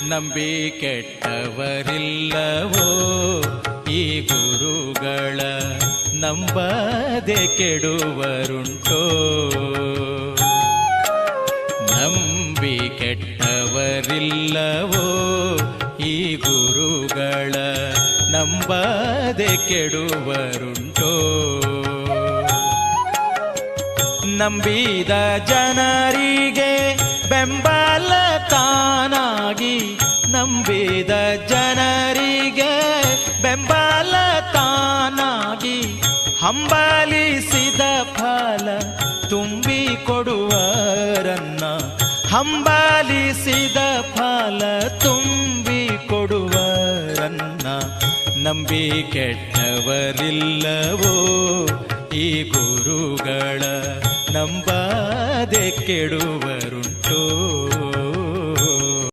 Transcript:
ನಂಬಿ ಕೆಟ್ಟವರಿಲ್ಲವೋ ಈ ಗುರುಗಳ, ನಂಬದೆ ಕೆಡುವರುಂಟೋ. ನಂಬಿ ಕೆಟ್ಟವರಿಲ್ಲವೋ ಈ ಗುರುಗಳ, ನಂಬದೆ ಕೆಡುವರುಂಟೋ. ನಂಬಿದ ಜನರಿಗೆ ಬೆಂಬಲ ತಾನಾಗಿ, ನಂಬಿದ ಜನರಿಗೆ ಬೆಂಬಲ ತಾನಾಗಿ, ಹಂಬಲಿಸಿದ ಫಲ ತುಂಬಿ ಕೊಡುವರನ್ನ, ಹಂಬಲಿಸಿದ ಫಲ ತುಂಬಿ ಕೊಡುವರನ್ನ. ನಂಬಿ ಕೆಟ್ಟವರಿಲ್ಲವೋ ಈ ಗುರುಗಳ, ನಂಬದೆ ಕೆಡುವರುಂಟೋ.